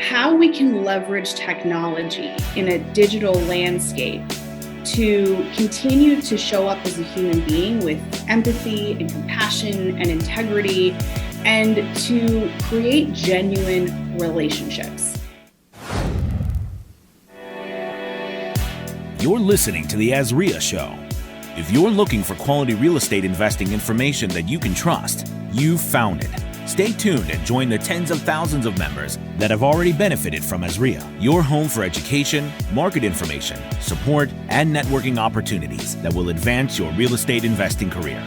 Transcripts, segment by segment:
how we can leverage technology in a digital landscape to continue to show up as a human being with empathy and compassion and integrity, and to create genuine relationships. You're listening to the Azreia Show. If you're looking for quality real estate investing information that you can trust, you've found it. Stay tuned and join the tens of thousands of members that have already benefited from Azreia, your home for education, market information, support, and networking opportunities that will advance your real estate investing career.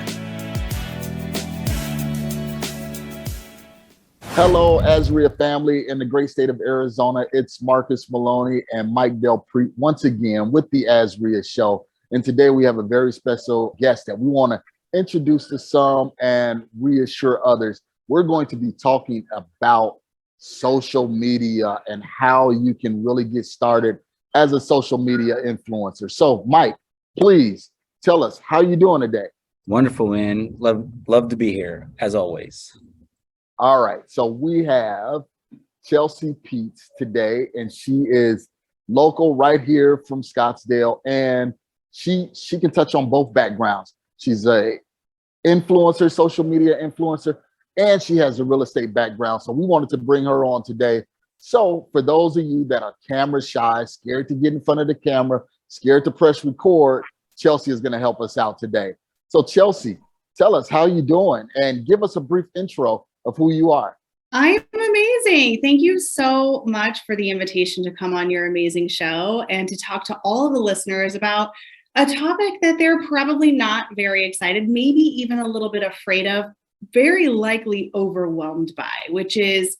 Hello, Azreia family in the great state of Arizona. It's Marcus Maloney and Mike Del Prete once again with the Azreia Show. And today we have a very special guest that we want to introduce to some and reassure others. We're going to be talking about social media and how you can really get started as a social media influencer. So, Mike, please tell us how you doing today. Wonderful, man. Love to be here, as always. All right. So we have Chelsea Peitz today, and she is local right here from Scottsdale, and she can touch on both backgrounds. She's a influencer, social media influencer, and she has a real estate background. So we wanted to bring her on today. So for those of you that are camera shy, scared to get in front of the camera, scared to press record, Chelsea is going to help us out today. So Chelsea, tell us how you doing and give us a brief intro of who you are. I'm amazing. Thank you so much for the invitation to come on your amazing show and to talk to all of the listeners about a topic that they're probably not very excited, maybe even a little bit afraid of, very likely overwhelmed by, which is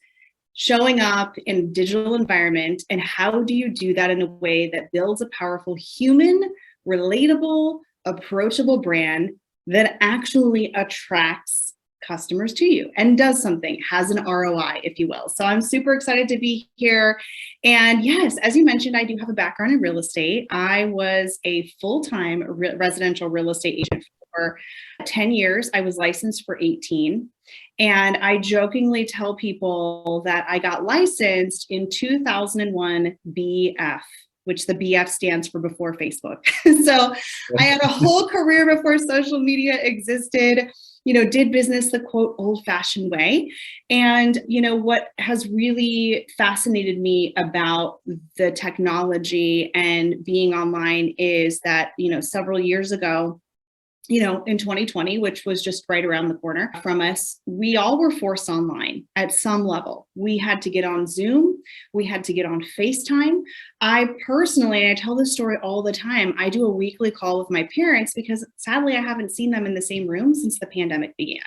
showing up in a digital environment. And how do you do that in a way that builds a powerful human, relatable, approachable brand that actually attracts customers to you and does something, has an ROI, if you will. So I'm super excited to be here. And yes, as you mentioned, I do have a background in real estate. I was a full-time residential real estate agent for 10 years. I was licensed for 18. And I jokingly tell people that I got licensed in 2001 BF, which the BF stands for before Facebook. So I had a whole career before social media existed. Did business the quote old-fashioned way. And, what has really fascinated me about the technology and being online is that, several years ago, in 2020, which was just right around the corner from us, we all were forced online at some level. We had to get on Zoom. We had to get on FaceTime. I personally, and I tell this story all the time, I do a weekly call with my parents because sadly, I haven't seen them in the same room since the pandemic began.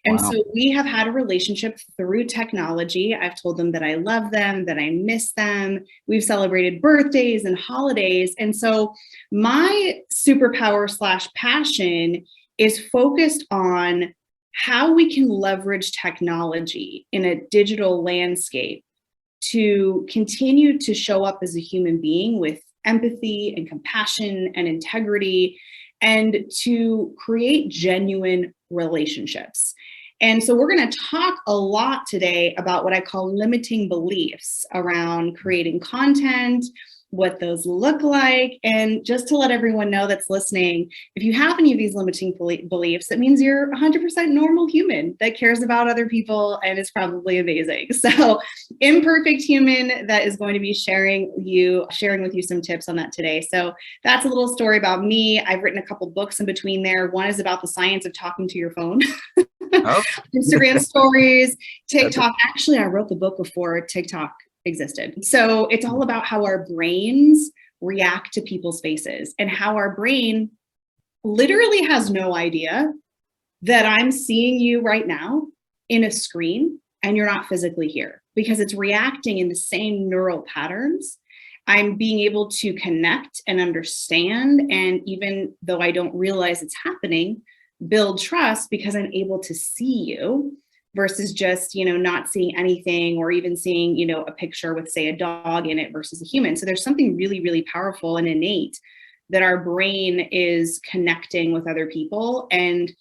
And Wow. So we have had a relationship through technology. I've told them that I love them, that I miss them. We've celebrated birthdays and holidays. And so my superpower / passion is focused on how we can leverage technology in a digital landscape to continue to show up as a human being with empathy and compassion and integrity, and to create genuine relationships. And so we're going to talk a lot today about what I call limiting beliefs around creating content, what those look like. And just to let everyone know that's listening, if you have any of these limiting beliefs, that means you're 100% normal human that cares about other people and is probably amazing. So imperfect human that is going to be sharing with you some tips on that today. So that's a little story about me. I've written a couple books in between there. One is about the science of talking to your phone. Oh. Instagram stories, TikTok. Actually, I wrote the book before TikTok existed. So it's all about how our brains react to people's faces and how our brain literally has no idea that I'm seeing you right now in a screen and you're not physically here, because it's reacting in the same neural patterns. I'm being able to connect and understand, and even though I don't realize it's happening, build trust because I'm able to see you versus just, not seeing anything, or even seeing, a picture with, say, a dog in it versus a human. So there's something really, really powerful and innate that our brain is connecting with other people. And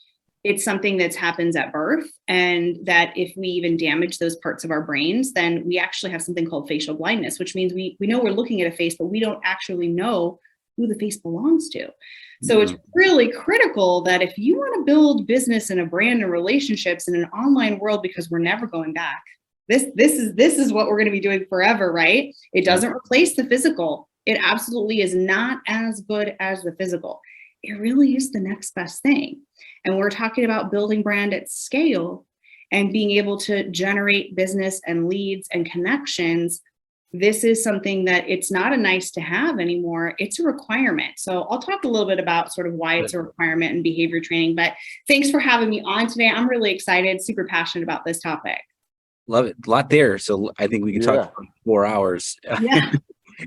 It's something that happens at birth, and that if we even damage those parts of our brains, then we actually have something called facial blindness, which means we know we're looking at a face, but we don't actually know who the face belongs to. So it's really critical that if you want to build business and a brand and relationships in an online world, because we're never going back, this is what we're going to be doing forever, right? It doesn't replace the physical. It absolutely is not as good as the physical. It really is the next best thing. And we're talking about building brand at scale and being able to generate business and leads and connections. This is something that it's not a nice to have anymore. It's a requirement. So I'll talk a little bit about sort of why it's a requirement in behavior training, but thanks for having me on today. I'm really excited, super passionate about this topic. Love it. A lot there. So I think we could talk for 4 hours. Yeah.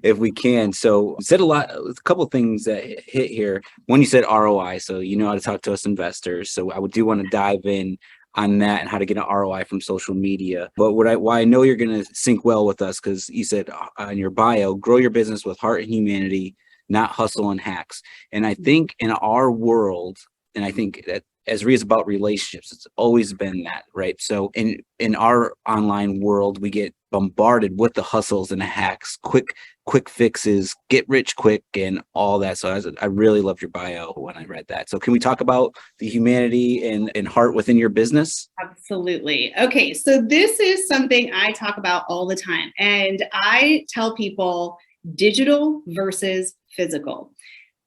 If we can. So you said a couple of things that hit here. One, you said ROI. So you know how to talk to us investors. So I do want to dive in on that and how to get an ROI from social media. But why I know you're going to sync well with us, because you said on your bio, grow your business with heart and humanity, not hustle and hacks. And I think in our world, and I think that Azreia is about relationships. It's always been that, right? So in our online world, we get bombarded with the hustles and the hacks, quick fixes, get rich quick, and all that. So I really loved your bio when I read that. So can we talk about the humanity and heart within your business? Absolutely. Okay, so this is something I talk about all the time, and I tell people digital versus physical.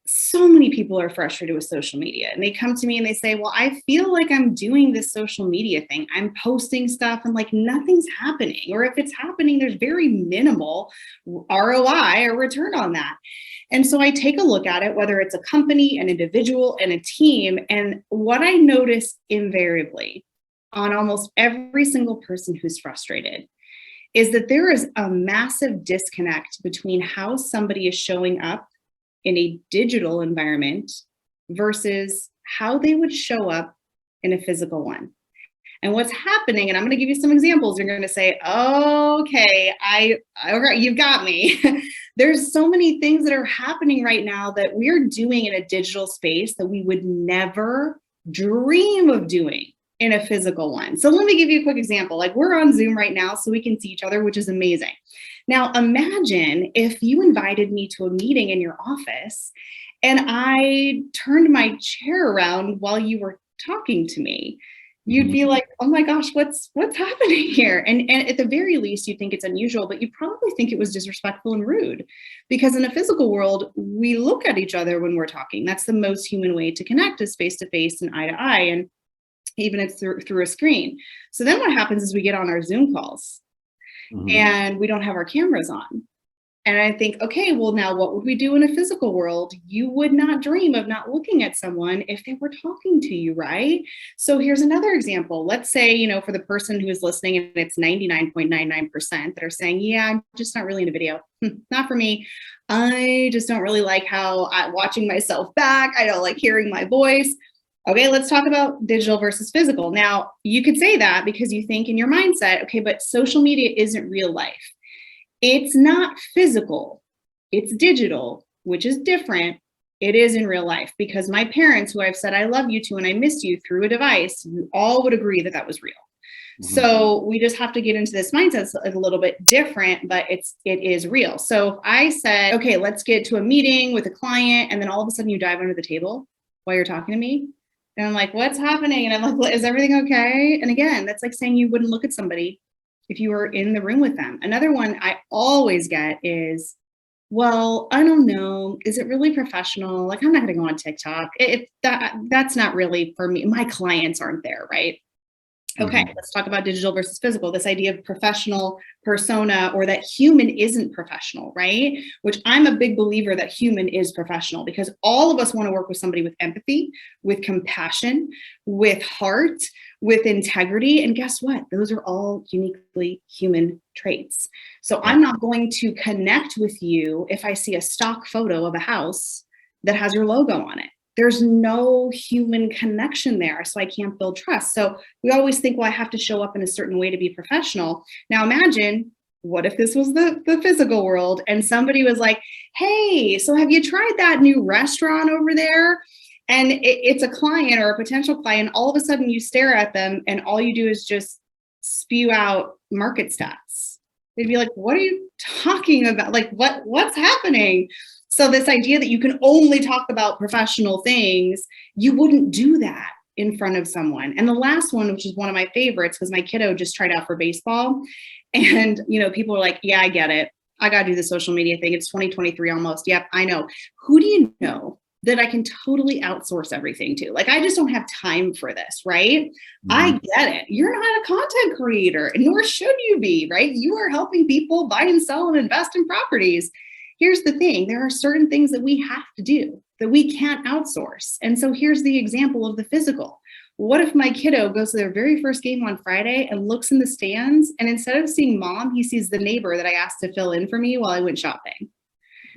So many people are frustrated with social media, and they come to me and they say, well, I feel like I'm doing this social media thing. I'm posting stuff and like nothing's happening. Or if it's happening, there's very minimal ROI or return on that. And so I take a look at it, whether it's a company, an individual, and a team. And what I notice invariably on almost every single person who's frustrated is that there is a massive disconnect between how somebody is showing up in a digital environment versus how they would show up in a physical one. And what's happening, and I'm going to give you some examples, you're going to say, okay, you've got me. There's so many things that are happening right now that we're doing in a digital space that we would never dream of doing in a physical one. So let me give you a quick example. Like, we're on Zoom right now so we can see each other, which is amazing. Now, imagine if you invited me to a meeting in your office and I turned my chair around while you were talking to me. You'd be like, oh my gosh, what's happening here? And at the very least, you think it's unusual, but you probably think it was disrespectful and rude, because in a physical world, we look at each other when we're talking. That's the most human way to connect, is face to face and eye to eye. And even if it's through a screen. So then what happens is we get on our Zoom calls and we don't have our cameras on. And I think, okay, well, now what would we do in a physical world? You would not dream of not looking at someone if they were talking to you, right? So here's another example. Let's say, for the person who is listening, and it's 99.99% that are saying, yeah, I'm just not really into video. Not for me. I just don't really like how I'm watching myself back. I don't like hearing my voice. Okay, let's talk about digital versus physical. Now, you could say that because you think in your mindset, okay, but social media isn't real life. It's not physical, it's digital, which is different. It is in real life, because my parents, who I've said I love you to and I miss you through a device, you all would agree that that was real. So we just have to get into this mindset. It's a little bit different, but it is real. So if I said, okay, let's get to a meeting with a client, and then all of a sudden you dive under the table while you're talking to me, and I'm like, what's happening? And I'm like, is everything okay? And again, that's like saying you wouldn't look at somebody if you were in the room with them. Another one I always get is, well, I don't know. Is it really professional? Like, I'm not going to go on TikTok. That's not really for me. My clients aren't there, right? Okay, let's talk about digital versus physical. This idea of professional persona, or that human isn't professional, right? Which I'm a big believer that human is professional, because all of us want to work with somebody with empathy, with compassion, with heart, with integrity. And guess what? Those are all uniquely human traits. So I'm not going to connect with you if I see a stock photo of a house that has your logo on it. There's no human connection there, so I can't build trust. So we always think, well, I have to show up in a certain way to be professional. Now imagine, what if this was the physical world and somebody was like, hey, so have you tried that new restaurant over there? And it's a client or a potential client. All of a sudden you stare at them and all you do is just spew out market stats. They'd be like, what are you talking about? Like, what's happening? So this idea that you can only talk about professional things, you wouldn't do that in front of someone. And the last one, which is one of my favorites, because my kiddo just tried out for baseball. And, people are like, yeah, I get it. I got to do the social media thing. It's 2023 almost. Yep, I know. Who do you know that I can totally outsource everything to? Like, I just don't have time for this, right? Mm-hmm. I get it. You're not a content creator, and nor should you be, right? You are helping people buy and sell and invest in properties. Here's the thing. There are certain things that we have to do that we can't outsource. And so here's the example of the physical. What if my kiddo goes to their very first game on Friday and looks in the stands, and instead of seeing mom, he sees the neighbor that I asked to fill in for me while I went shopping?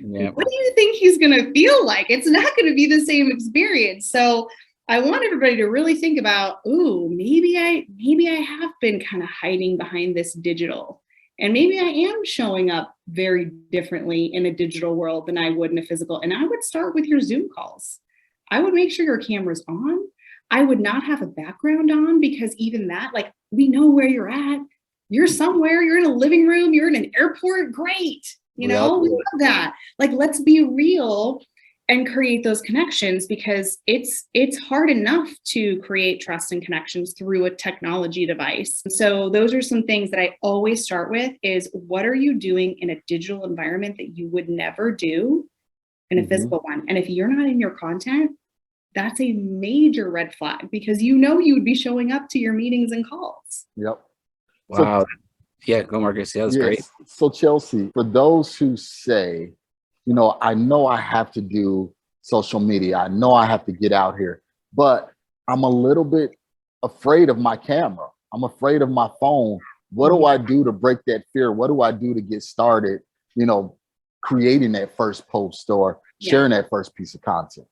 Yeah. What do you think he's going to feel like? It's not going to be the same experience. So I want everybody to really think about, maybe I have been kind of hiding behind this digital, and maybe I am showing up very differently in a digital world than I would in a physical. And I would start with your Zoom calls. I would make sure your camera's on. I would not have a background on, because even that, like, we know where you're at. You're somewhere, you're in a living room, you're in an airport. Great. We love that. Like, let's be real and create those connections, because it's hard enough to create trust and connections through a technology device. So those are some things that I always start with is, what are you doing in a digital environment that you would never do in a physical one? And if you're not in your content, that's a major red flag, because you would be showing up to your meetings and calls. Yep. Wow. Yeah, go Marcus. Yeah, that's great. So Chelsea, for those who say, I know I have to do social media, I know I have to get out here, but I'm a little bit afraid of my camera. I'm afraid of my phone. What do I do to break that fear? What do I do to get started, creating that first post or sharing that first piece of content?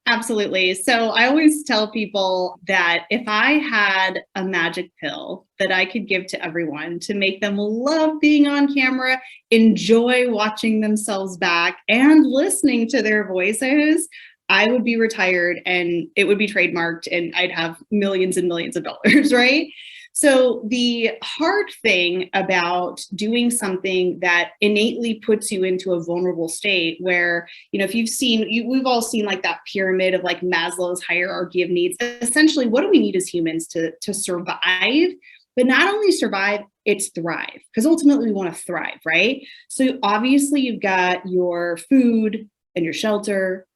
Absolutely. So I always tell people that if I had a magic pill that I could give to everyone to make them love being on camera, enjoy watching themselves back, and listening to their voices, I would be retired and it would be trademarked and I'd have millions and millions of dollars, right? So the hard thing about doing something that innately puts you into a vulnerable state where, if we've all seen like that pyramid of like Maslow's hierarchy of needs. Essentially, what do we need as humans to survive? But not only survive, it's thrive, because ultimately we want to thrive, right? So obviously you've got your food and your shelter,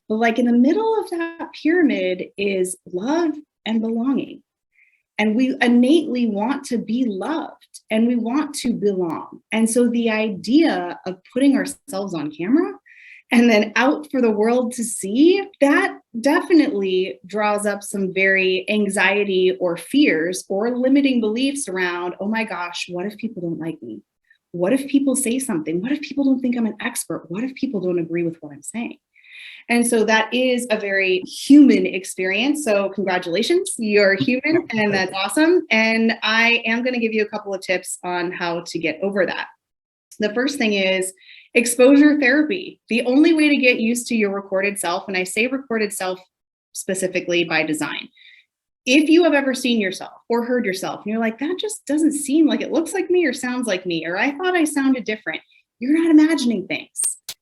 but like in the middle of that pyramid is love and belonging. And we innately want to be loved and we want to belong. And so the idea of putting ourselves on camera and then out for the world to see, that definitely draws up some very anxiety or fears or limiting beliefs around, oh my gosh, what if people don't like me? What if people say something? What if people don't think I'm an expert? What if people don't agree with what I'm saying? And so that is a very human experience. So congratulations, you're human, and that's awesome. And I am going to give you a couple of tips on how to get over that. The first thing is exposure therapy. The only way to get used to your recorded self, and I say recorded self specifically by design. If you have ever seen yourself or heard yourself, and you're like, that just doesn't seem like it looks like me or sounds like me, or I thought I sounded different, you're not imagining things.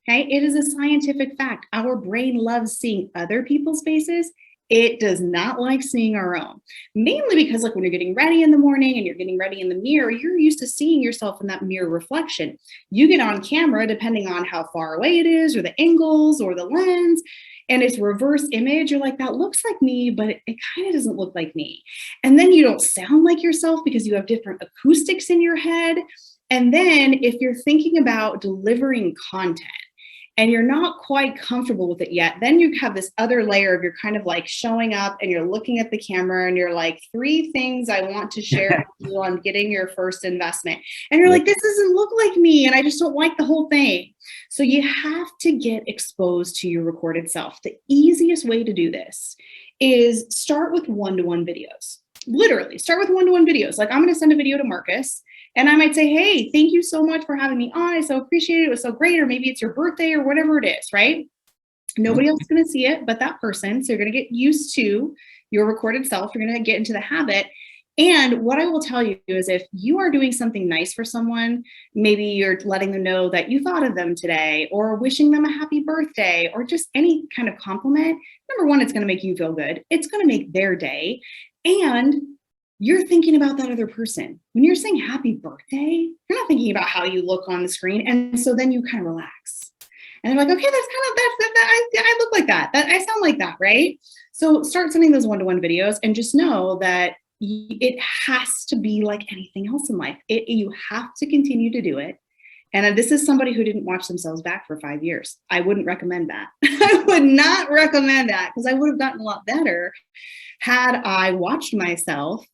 Okay, it is a scientific fact. Our brain loves seeing other people's faces. It does not like seeing our own, mainly because like when you're getting ready in the morning and you're getting ready in the mirror, you're used to seeing yourself in that mirror reflection. You get on camera, depending on how far away it is or the angles or the lens, and it's reverse image. You're like, that looks like me, but it kind of doesn't look like me. And then you don't sound like yourself because you have different acoustics in your head. And then if you're thinking about delivering content, and you're not quite comfortable with it yet, then you have this other layer of you're kind of like showing up and you're looking at the camera and you're like, 3 things I want to share with you on getting your first investment. And you're like, this doesn't look like me and I just don't like the whole thing. So you have to get exposed to your recorded self. The easiest way to do this is start with one-to-one videos. Literally start with one-to-one videos. Like I'm going to send a video to Marcus. And I might say, hey, thank you so much for having me on. I so appreciate it. It was so great. Or maybe it's your birthday or whatever it is, right? Nobody else is going to see it but that person. So you're going to get used to your recorded self. You're going to get into the habit. And what I will tell you is if you are doing something nice for someone, maybe you're letting them know that you thought of them today, or wishing them a happy birthday, or just any kind of compliment. Number one, it's going to make you feel good. It's going to make their day. And you're thinking about that other person. When you're saying happy birthday, you're not thinking about how you look on the screen. And so then you kind of relax. And they're like, okay, I look like that. I sound like that, right? So start sending those one-to-one videos and just know that it has to be like anything else in life. You have to continue to do it. And this is somebody who didn't watch themselves back for 5 years. I wouldn't recommend that. I would not recommend that, because I would have gotten a lot better had I watched myself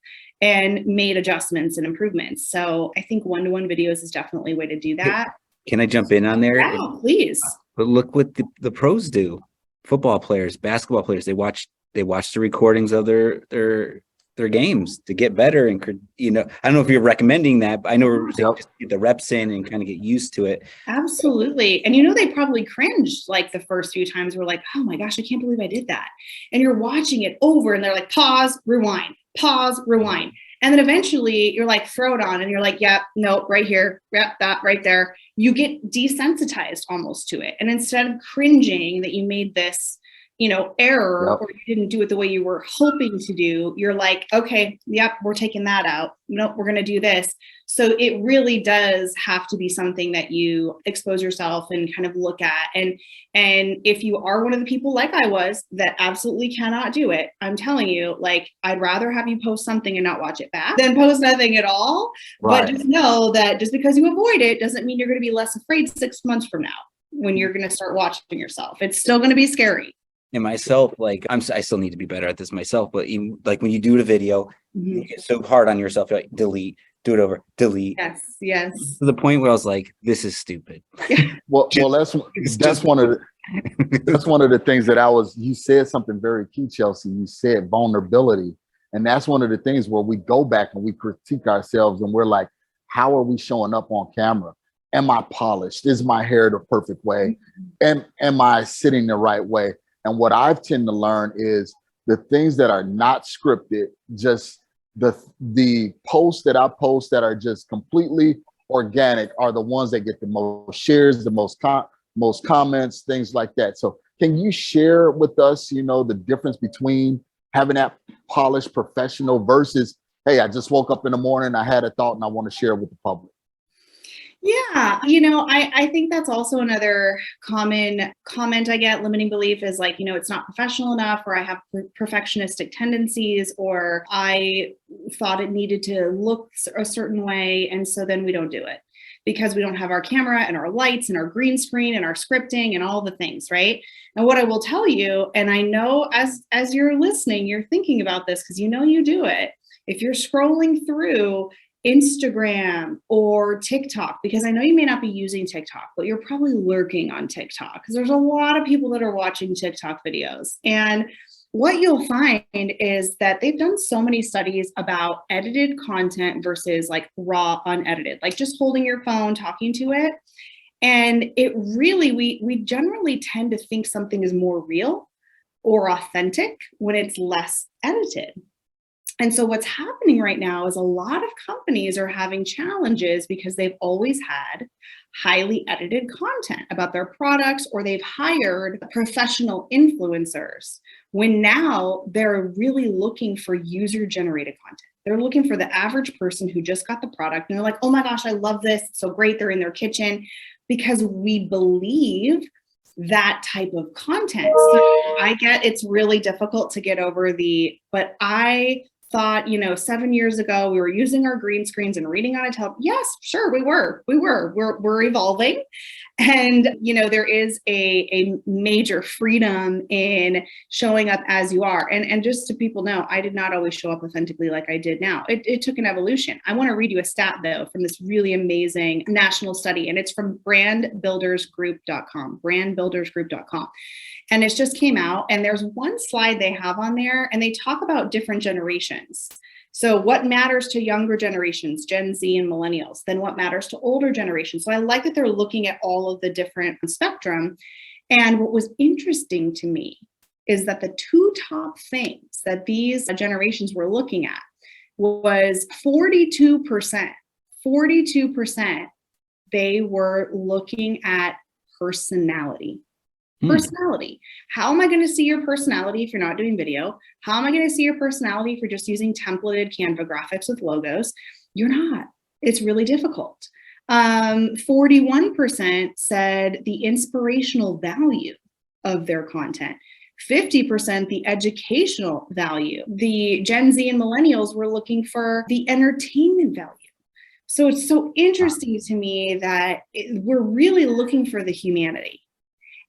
and made adjustments and improvements. So I think one-to-one videos is definitely a way to do that. Can I jump in on there? Yeah, please. But look what the pros do. Football players, basketball players, they watch the recordings of their games to get better. And, I don't know if you're recommending that, but I know they just get the reps in and kind of get used to it. Absolutely. And they probably cringed like the first few times. We're like, oh my gosh, I can't believe I did that. And you're watching it over and they're like, pause, rewind. And then eventually you're like, throw it on and you're like, yeah, no, right here, yeah, that right there. You get desensitized almost to it. And instead of cringing that you made this, error, or you didn't do it the way you were hoping to do, you're like, okay, yep, we're taking that out. Nope, we're going to do this. So it really does have to be something that you expose yourself and kind of look at. And if you are one of the people like I was that absolutely cannot do it, I'm telling you, like, I'd rather have you post something and not watch it back than post nothing at all. Right. But just know that just because you avoid it doesn't mean you're going to be less afraid 6 months from now when you're going to start watching yourself. It's still going to be scary. And myself, like I still need to be better at this myself. But even, like when you do the video, you get so hard on yourself, you're like, delete, do it over, delete. Yes. To the point where I was like, this is stupid. Well, that's one of the things that you said something very key, Chelsea. You said vulnerability. And that's one of the things where we go back and we critique ourselves and we're like, how are we showing up on camera? Am I polished? Is my hair the perfect way? And am I sitting the right way? And what I've tend to learn is the things that are not scripted, just the posts that I post that are just completely organic are the ones that get the most shares, the most comments, things like that. So can you share with us, the difference between having that polished professional versus, hey, I just woke up in the morning, I had a thought and I want to share it with the public? Yeah. I think that's also another common comment I get. Limiting belief is like, it's not professional enough, or I have perfectionistic tendencies, or I thought it needed to look a certain way. And so then we don't do it because we don't have our camera and our lights and our green screen and our scripting and all the things. Right. And what I will tell you, and I know as you're listening, you're thinking about this because you do it. If you're scrolling through Instagram or TikTok, because I know you may not be using TikTok, but you're probably lurking on TikTok because there's a lot of people that are watching TikTok videos. And what you'll find is that they've done so many studies about edited content versus like raw, unedited, like just holding your phone, talking to it. And it really, we generally tend to think something is more real or authentic when it's less edited. And so what's happening right now is a lot of companies are having challenges because they've always had highly edited content about their products, or they've hired professional influencers when now they're really looking for user-generated content. They're looking for the average person who just got the product and they're like, oh my gosh, I love this. It's so great. They're in their kitchen, because we believe that type of content. So I get it's really difficult to get over but I thought, 7 years ago, we were using our green screens and reading on a tablet. Yes, sure, we're evolving. And, there is a major freedom in showing up as you are. And just so people know, I did not always show up authentically like I did now. It took an evolution. I want to read you a stat, though, from this really amazing national study, and it's from brandbuildersgroup.com, brandbuildersgroup.com. And it just came out, and there's one slide they have on there, and they talk about different generations. So what matters to younger generations, Gen Z and millennials, then what matters to older generations. So I like that they're looking at all of the different spectrum. And what was interesting to me is that the two top things that these generations were looking at was 42%. 42% they were looking at personality. Personality. How am I going to see your personality if you're not doing video? How am I going to see your personality if you're just using templated Canva graphics with logos? You're not. It's really difficult. 41% said the inspirational value of their content. 50% the educational value. The Gen Z and millennials were looking for the entertainment value. So it's so interesting to me that we're really looking for the humanity.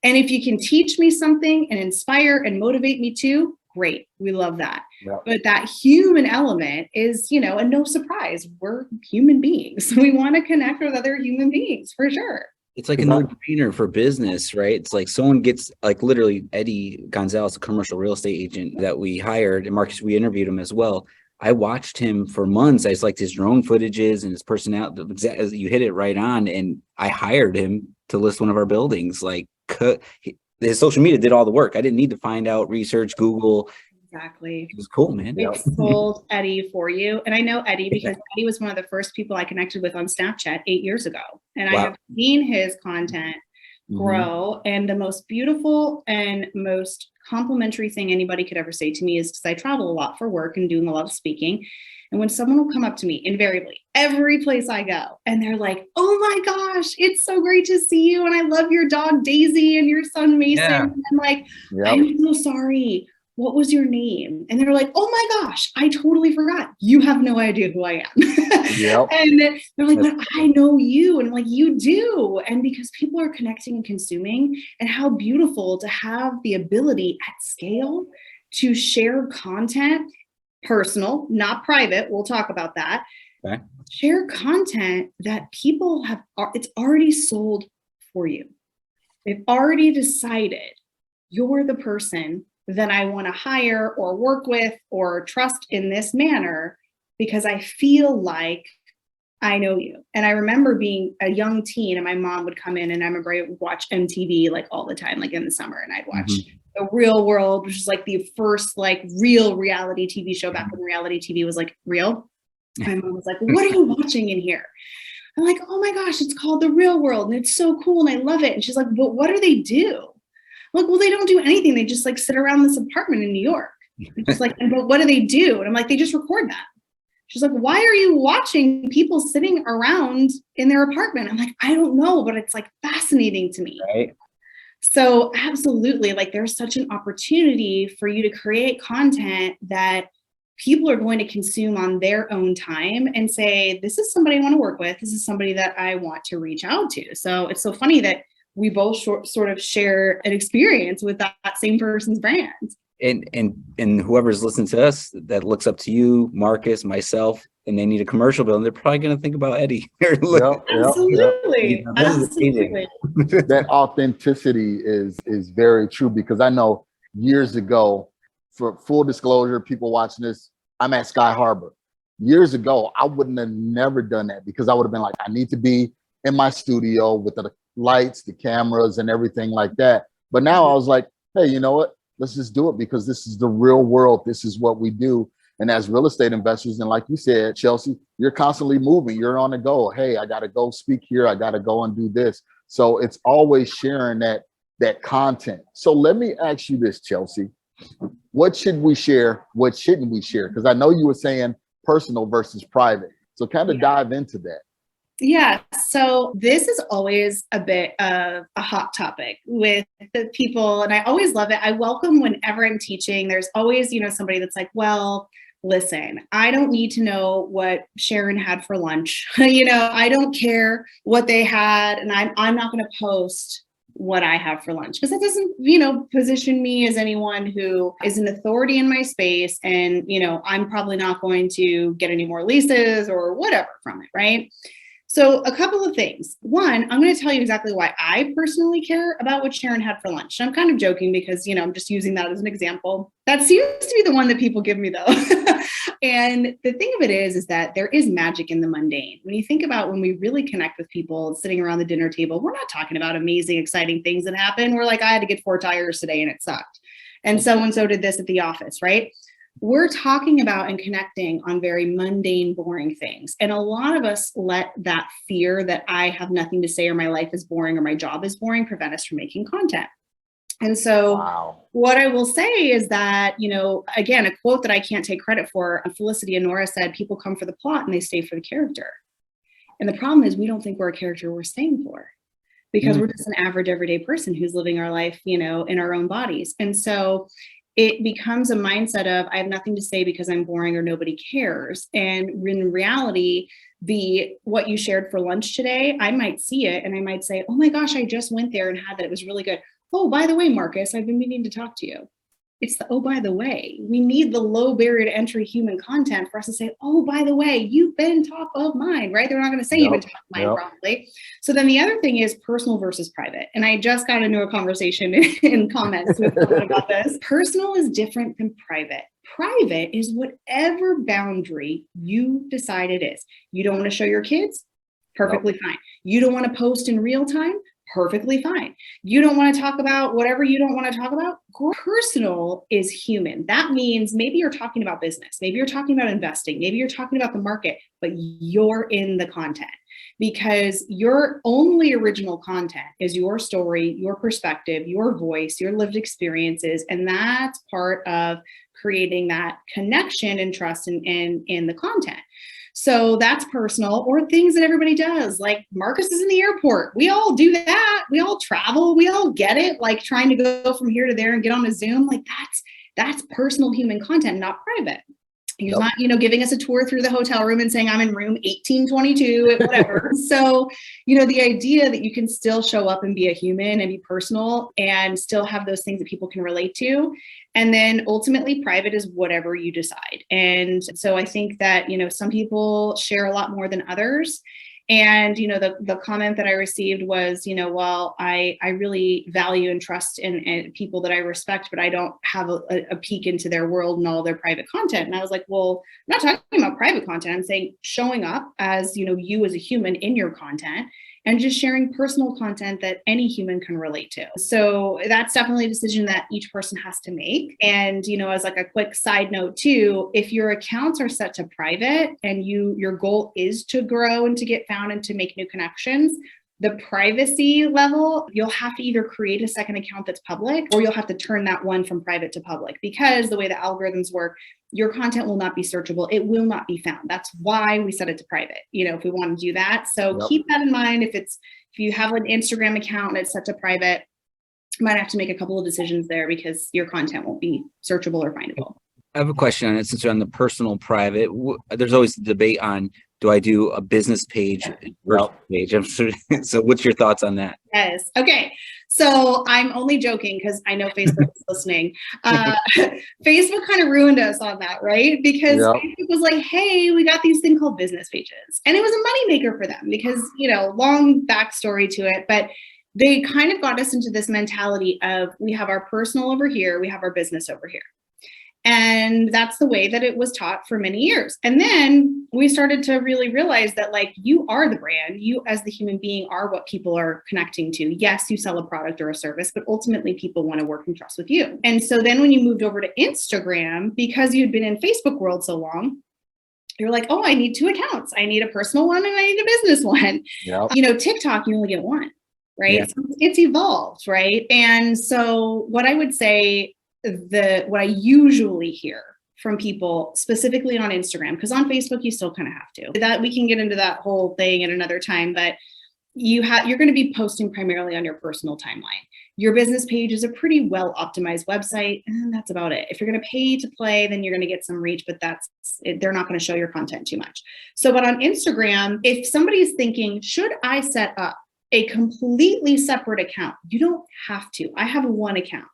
And if you can teach me something and inspire and motivate me too, great. We love that. Yep. But that human element is, and no surprise, we're human beings. We want to connect with other human beings for sure. It's like a no-brainer for business, right? It's like someone gets, like literally Eddie Gonzalez, a commercial real estate agent that we hired, and Marcus, we interviewed him as well. I watched him for months. I just liked his drone footages and his personality. You hit it right on. And I hired him to list one of our buildings. Like his social media did all the work. I didn't need to find out, research, Google. Exactly. It was cool, man. It sold Eddie for you. And I know Eddie because Eddie was one of the first people I connected with on Snapchat 8 years ago. And I have seen his content grow. And the most beautiful and most complimentary thing anybody could ever say to me is, because I travel a lot for work and doing a lot of speaking. And when someone will come up to me, invariably, every place I go, and they're like, "Oh my gosh, it's so great to see you. And I love your dog, Daisy, and your son, Mason." Yeah. And I'm like, "I'm so sorry. What was your name?" And they're like, "Oh my gosh, I totally forgot. You have no idea who I am." And they're like, "But I know you." And I'm like, "You do." And because people are connecting and consuming, and how beautiful to have the ability at scale to share content, personal, not private. We'll talk about that. Okay. Share content that people have, it's already sold for you. They've already decided you're the person that I want to hire or work with or trust in this manner because I feel like I know you. And I remember being a young teen and my mom would come in and I remember I would watch MTV like all the time, like in the summer, and I'd watch The Real World, which is like the first like real reality TV show back when reality TV was like real. My mom was like, "What are you watching in here?" I'm like, "Oh my gosh, it's called The Real World and it's so cool and I love it." And she's like, "But what do they do?" I'm like, "Well, they don't do anything. They just like sit around this apartment in New York." Just like, "But what do they do?" And I'm like, "They just record that." She's like, "Why are you watching people sitting around in their apartment?" I'm like, "I don't know, but it's like fascinating to me." Right. So absolutely, like there's such an opportunity for you to create content that people are going to consume on their own time and say, "This is somebody I want to work with. This is somebody that I want to reach out to." So it's so funny that we both sort of share an experience with that same person's brand. And whoever's listening to us that looks up to you, Marcus, myself, and they need a commercial building, they're probably going to think about Eddie. Absolutely. Absolutely. That authenticity is very true, because I know years ago, for full disclosure, people watching this, I'm at Sky Harbor. Years ago, I wouldn't have never done that, because I would have been like, I need to be in my studio with the lights, the cameras, and everything like that. But now I was like, hey, you know what? Let's just do it, because this is the real world. This is what we do. And as real estate investors, and like you said, Chelsea, you're constantly moving. You're on the go. Hey, I got to go speak here. I got to go and do this. So it's always sharing that content. So let me ask you this, Chelsea. What should we share? What shouldn't we share? Because I know you were saying personal versus private. So kind of dive into that. Yeah, so this is always a bit of a hot topic with the people, and I always love it. I welcome whenever I'm teaching, there's always, somebody that's like, "Well, listen, I don't need to know what Sharon had for lunch. I don't care what they had, and I'm not going to post what I have for lunch, because it doesn't, position me as anyone who is an authority in my space, and, I'm probably not going to get any more leases or whatever from it, right?" So a couple of things. One, I'm going to tell you exactly why I personally care about what Sharon had for lunch. And I'm kind of joking because, I'm just using that as an example. That seems to be the one that people give me, though. And the thing of it is that there is magic in the mundane. When you think about when we really connect with people sitting around the dinner table, we're not talking about amazing, exciting things that happen. We're like, I had to get 4 tires today and it sucked. And so did this at the office, right? We're talking about and connecting on very mundane, boring things. And a lot of us let that fear that I have nothing to say or my life is boring or my job is boring prevent us from making content. And so what I will say is that, again, a quote that I can't take credit for, Felicity and Nora said, people come for the plot and they stay for the character. And the problem is we don't think we're a character we're staying for because we're just an average everyday person who's living our life, in our own bodies. And so it becomes a mindset of I have nothing to say because I'm boring or nobody cares. And in reality, what you shared for lunch today, I might see it and I might say, oh my gosh, I just went there and had that. It was really good. Oh, by the way, Marcus, I've been meaning to talk to you. It's oh, by the way, we need the low barrier to entry human content for us to say, oh, by the way, you've been top of mind, right? They're not going to say you've been top of mind probably. So then the other thing is personal versus private. And I just got into a conversation in comments with someone about this. Personal is different than private. Private is whatever boundary you decide it is. You don't want to show your kids? Perfectly fine. You don't want to post in real time? Perfectly fine. You don't want to talk about whatever you don't want to talk about? Personal is human. That means maybe you're talking about business. Maybe you're talking about investing. Maybe you're talking about the market, but you're in the content because your only original content is your story, your perspective, your voice, your lived experiences. And that's part of creating that connection and trust in the content. So that's personal, or things that everybody does, like Marcus is in the airport. We all do that. We all travel. We all get it. Like trying to go from here to there and get on a Zoom. Like that's personal human content, not private. He's not, giving us a tour through the hotel room and saying, I'm in room 1822, whatever. So, the idea that you can still show up and be a human and be personal and still have those things that people can relate to. And then ultimately private is whatever you decide. And so I think that, some people share a lot more than others. And, the comment that I received was, well, I really value and trust in people that I respect, but I don't have a peek into their world and all their private content. And I was like, well, I'm not talking about private content. I'm saying showing up as, you as a human in your content and just sharing personal content that any human can relate to. So that's definitely a decision that each person has to make. And, as like a quick side note too, if your accounts are set to private and your goal is to grow and to get found and to make new connections, the privacy level, you'll have to either create a second account that's public or you'll have to turn that one from private to public because the way the algorithms work, your content will not be searchable. It will not be found. That's why we set it to private, if we want to do that. So keep that in mind. If you have an Instagram account and it's set to private, you might have to make a couple of decisions there because your content won't be searchable or findable. I have a question on it since you're on the personal private. There's always the debate on, do I do a business page versus page? I'm sure. So what's your thoughts on that? Yes. Okay. So I'm only joking because I know Facebook is listening. Facebook kind of ruined us on that, right? Because Facebook was like, hey, we got these thing called business pages. And it was a moneymaker for them because, long backstory to it. But they kind of got us into this mentality of we have our personal over here, we have our business over here. And that's the way that it was taught for many years. And then we started to really realize that you are the brand, you as the human being are what people are connecting to. Yes, you sell a product or a service, but ultimately people want to work and trust with you. And so then when you moved over to Instagram, because you'd been in Facebook world so long, you're like, oh, I need 2 accounts. I need a personal one and I need a business one. TikTok, you only get one, right? Yeah. So it's evolved, right? And so what I would say, what I usually hear from people specifically on Instagram, because on Facebook you still kind of have to, that we can get into that whole thing at another time, but you're going to be posting primarily on your personal timeline. Your business page is a pretty well optimized website, and that's about it. If you're going to pay to play, then you're going to get some reach, but they're not going to show your content too much. So, but on Instagram, if somebody's thinking, should I set up a completely separate account? You don't have to. I have one account.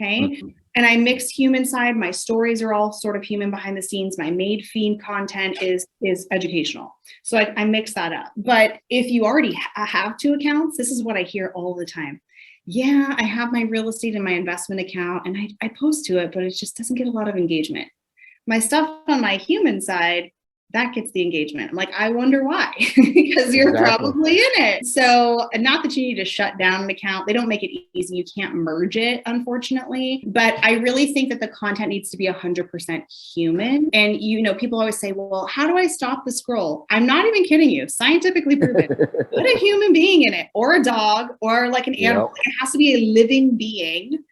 Okay. Mm-hmm. And I mix human side. My stories are all sort of human behind the scenes. My made feed content is educational. So I mix that up. But if you already have 2 accounts, this is what I hear all the time. Yeah, I have my real estate and my investment account and I post to it, but it just doesn't get a lot of engagement. My stuff on my human side, that gets the engagement. I'm like, I wonder why, because you're probably in it. So not that you need to shut down an account. They don't make it easy. You can't merge it, unfortunately. But I really think that the content needs to be 100% human. And, people always say, well, how do I stop the scroll? I'm not even kidding you. Scientifically proven. Put a human being in it, or a dog, or like an animal. It has to be a living being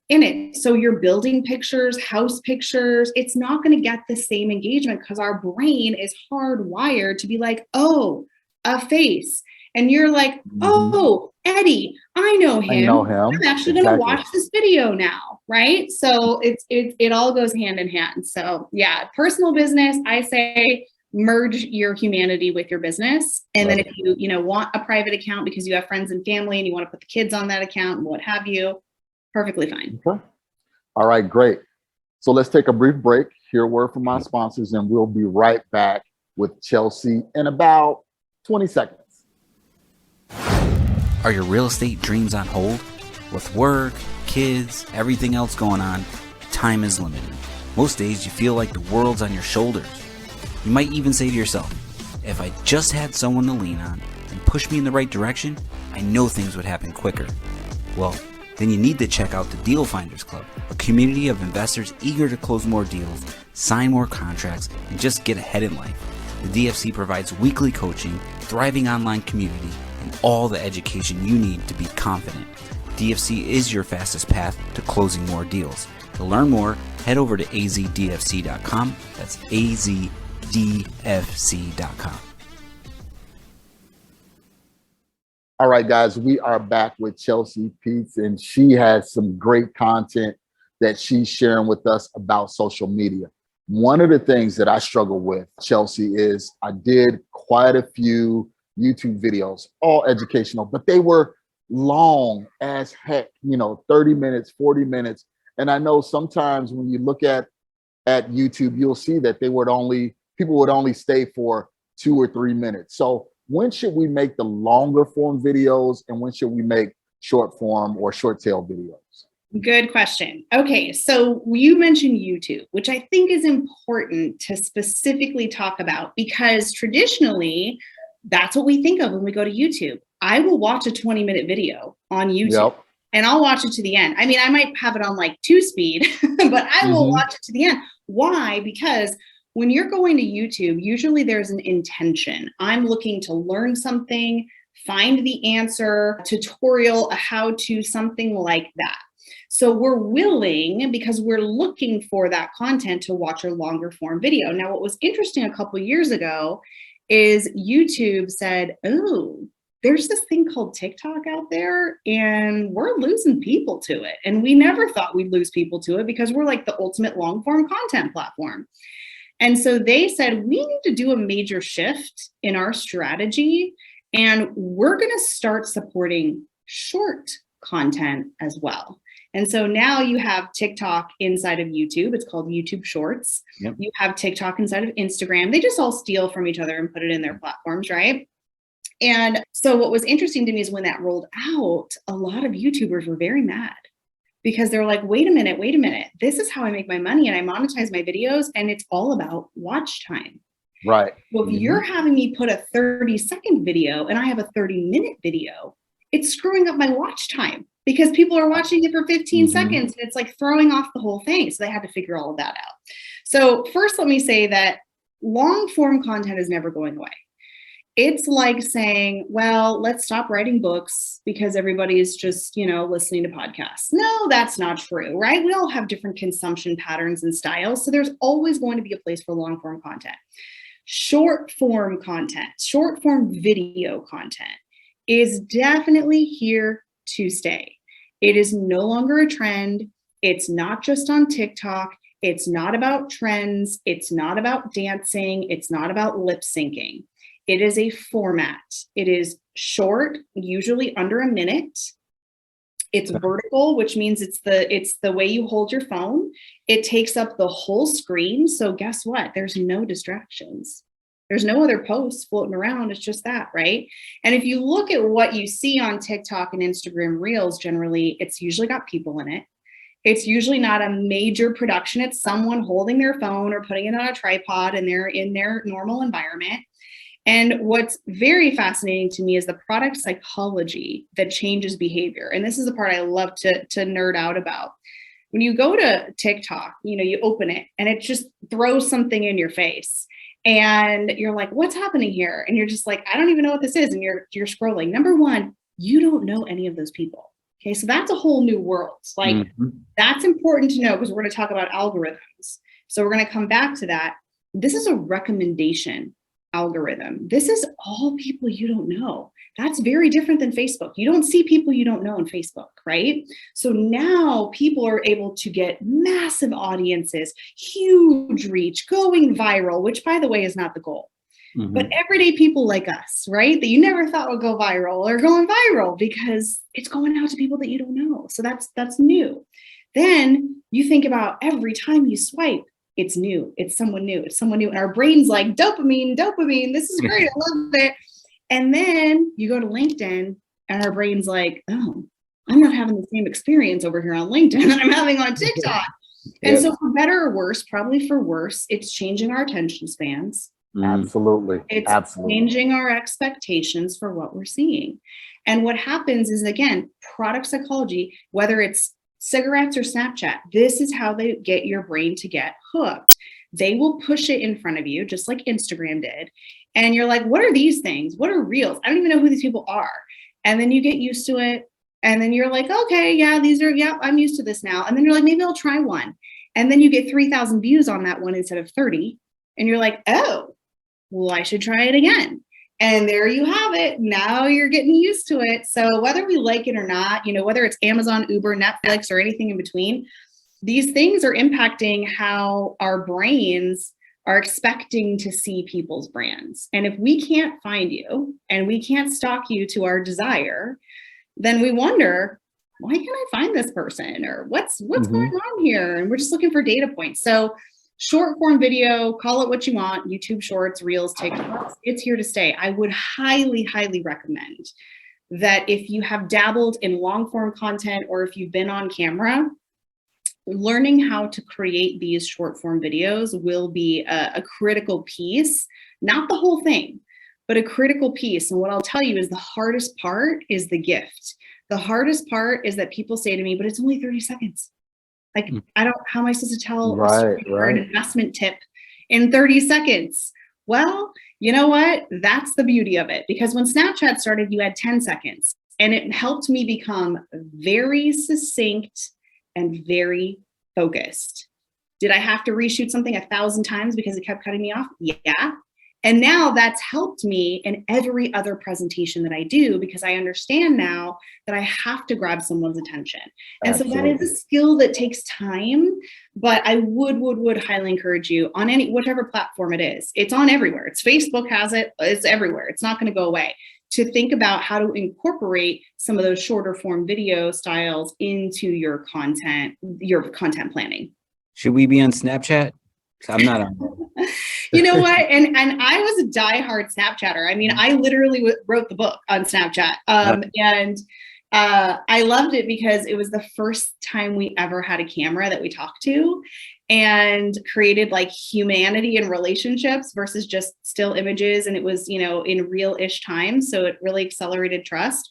in it. So you're building pictures, house pictures. It's not going to get the same engagement because our brain is hardwired to be like, oh, a face. And you're like, oh, Eddie, I know him. I'm actually going to watch this video now. Right. So it all goes hand in hand. So yeah, personal business, I say merge your humanity with your business. And then if you want a private account because you have friends and family and you want to put the kids on that account and what have you, perfectly fine. Okay. All right, great. So let's take a brief break, hear a word from my sponsors, and we'll be right back with Chelsea in about 20 seconds. Are your real estate dreams on hold? With work, kids, everything else going on, time is limited. Most days you feel like the world's on your shoulders. You might even say to yourself, if I just had someone to lean on and push me in the right direction, I know things would happen quicker. Well, then you need to check out the Deal Finders Club, a community of investors eager to close more deals, sign more contracts, and just get ahead in life. The DFC provides weekly coaching, thriving online community, and all the education you need to be confident. DFC is your fastest path to closing more deals. To learn more, head over to azdfc.com. That's azdfc.com. All right, guys, we are back with Chelsea Peitz, and she has some great content that she's sharing with us about social media. One of the things that I struggle with, Chelsea, is I did quite a few YouTube videos, all educational, but they were long as heck, 30 minutes, 40 minutes. And I know sometimes when you look at YouTube, you'll see that people would only stay for 2 or 3 minutes. So when should we make the longer form videos and when should we make short form or short tail videos? Good question. Okay, so you mentioned YouTube, which I think is important to specifically talk about because traditionally, that's what we think of when we go to YouTube. I will watch a 20-minute video on YouTube and I'll watch it to the end. I mean, I might have it on like 2 speed, but I will watch it to the end. Why? Because when you're going to YouTube, usually there's an intention. I'm looking to learn something, find the answer, tutorial, a how-to, something like that. So we're willing, because we're looking for that content, to watch a longer form video. Now, what was interesting a couple of years ago is YouTube said, oh, there's this thing called TikTok out there and we're losing people to it. And we never thought we'd lose people to it because we're like the ultimate long form content platform. And so they said, we need to do a major shift in our strategy, and we're going to start supporting short content as well. And so now you have TikTok inside of YouTube. It's called YouTube Shorts. Yep. You have TikTok inside of Instagram. They just all steal from each other and put it in their platforms, right? And so what was interesting to me is when that rolled out, a lot of YouTubers were very mad. Because they're like, wait a minute, this is how I make my money and I monetize my videos and it's all about watch time. Right. Well, if you're having me put a 30-second video and I have a 30-minute video, it's screwing up my watch time because people are watching it for 15 seconds and it's like throwing off the whole thing. So they had to figure all of that out. So first, let me say that long form content is never going away. It's like saying, well, let's stop writing books because everybody is just, listening to podcasts. No, that's not true, right? We all have different consumption patterns and styles. So there's always going to be a place for long form content. Short form content, short form video content is definitely here to stay. It is no longer a trend. It's not just on TikTok. It's not about trends. It's not about dancing. It's not about lip syncing. It is a format. It is short, usually under a minute. It's vertical, which means it's the way you hold your phone. It takes up the whole screen. So guess what? There's no distractions. There's no other posts floating around. It's just that, right? And if you look at what you see on TikTok and Instagram Reels, generally, it's usually got people in it. It's usually not a major production. It's someone holding their phone or putting it on a tripod and they're in their normal environment. And what's very fascinating to me is the product psychology that changes behavior. And this is the part I love to nerd out about. When you go to TikTok, you open it and it just throws something in your face. And you're like, what's happening here? And you're just like, I don't even know what this is. And you're scrolling. Number one, you don't know any of those people. Okay, so that's a whole new world. Like, that's important to know because we're going to talk about algorithms. So we're going to come back to that. This is a recommendation algorithm. This is all people you don't know. That's very different than Facebook. You don't see people you don't know on Facebook, right? So now people are able to get massive audiences, huge reach, going viral, which by the way is not the goal. But everyday people like us, right? That you never thought would go viral are going viral because it's going out to people that you don't know. So that's new. Then you think about every time you swipe, it's new. It's someone new. It's someone new. And our brain's like, dopamine. This is great. I love it. And then you go to LinkedIn and our brain's like, oh, I'm not having the same experience over here on LinkedIn that I'm having on TikTok. And so for better or worse, probably for worse, it's changing our attention spans. Absolutely. It's changing our expectations for what we're seeing. And what happens is, again, product psychology, whether it's cigarettes or Snapchat, this is how they get your brain to get hooked. They will push it in front of you, just like Instagram did. And you're like, what are these things? What are reels? I don't even know who these people are. And then you get used to it. And then you're like, okay, yeah, I'm used to this now. And then you're like, maybe I'll try one. And then you get 3,000 views on that one instead of 30. And you're like, oh, well, I should try it again. And there you have it. Now you're getting used to it. So whether we like it or not, whether it's Amazon, Uber, Netflix, or anything in between, these things are impacting how our brains are expecting to see people's brands. And if we can't find you and we can't stalk you to our desire, then we wonder, why can't I find this person? Or what's going on here? And we're just looking for data points. So short form video, call it what you want, YouTube Shorts, Reels, TikToks, it's here to stay. I would highly, highly recommend that if you have dabbled in long form content or if you've been on camera, learning how to create these short form videos will be a critical piece, not the whole thing, but a critical piece. And what I'll tell you is the hardest part is the gift. The hardest part is that people say to me, but it's only 30 seconds. Like, how am I supposed to tell an investment tip in 30 seconds? Well, you know what? That's the beauty of it. Because when Snapchat started, you had 10 seconds and it helped me become very succinct and very focused. Did I have to reshoot something 1,000 times because it kept cutting me off? Yeah. And now that's helped me in every other presentation that I do because I understand now that I have to grab someone's attention. And so that is a skill that takes time, but I would highly encourage you on whatever platform it is. It's on everywhere. It's Facebook has it. It's everywhere. It's not going to go away. To think about how to incorporate some of those shorter form video styles into your content planning. Should we be on Snapchat? I'm not on. You know what? And I was a diehard Snapchatter. I mean, I literally wrote the book on Snapchat. And I loved it because it was the first time we ever had a camera that we talked to and created like humanity and relationships versus just still images. And it was, in real-ish time. So it really accelerated trust.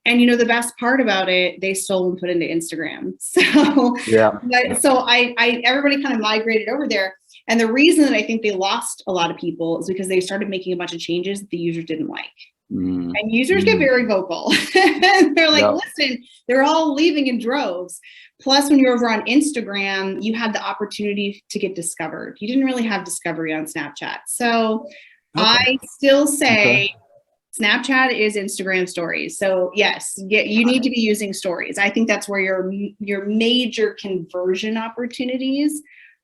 And the best part about it, they stole and put into Instagram. So yeah. So everybody kind of migrated over there. And the reason that I think they lost a lot of people is because they started making a bunch of changes that the users didn't like. And users get very vocal. They're like, listen, they're all leaving in droves. Plus, when you're over on Instagram, you had the opportunity to get discovered. You didn't really have discovery on Snapchat. So I still say Snapchat is Instagram stories. So yes, you need to be using stories. I think that's where your major conversion opportunities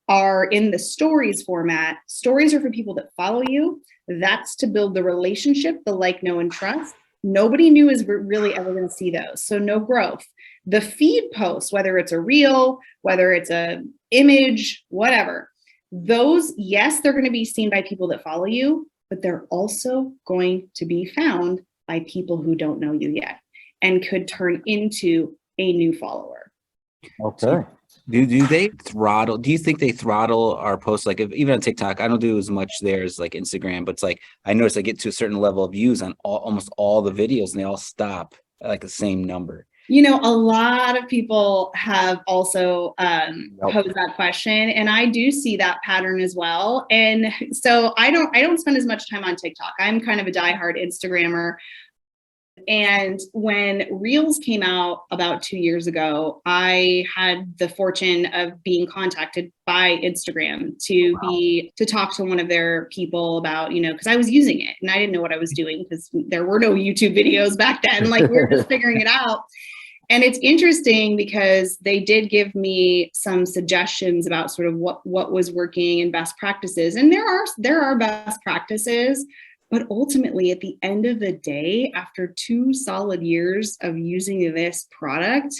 are in the stories format. Stories are for people that follow you. That's to build the relationship, the like, know, and trust. Nobody new is really ever going to see those. So no growth. The feed posts, whether it's a reel, whether it's a image, whatever, those, yes, they're going to be seen by people that follow you, but they're also going to be found by people who don't know you yet and could turn into a new follower. Okay. Do they throttle? Do you think they throttle our posts? Like even on TikTok, I don't do as much there as like Instagram, but it's like I notice I get to a certain level of views on almost all the videos, and they all stop at like the same number. A lot of people have also posed that question, and I do see that pattern as well. And so I don't spend as much time on TikTok. I'm kind of a diehard Instagrammer. And when Reels came out about 2 years ago, I had the fortune of being contacted by Instagram to talk to one of their people about, because I was using it and I didn't know what I was doing because there were no YouTube videos back then. Like we were just figuring it out. And it's interesting because they did give me some suggestions about sort of what was working and best practices. And there are best practices. But ultimately, at the end of the day, after 2 solid years of using this product,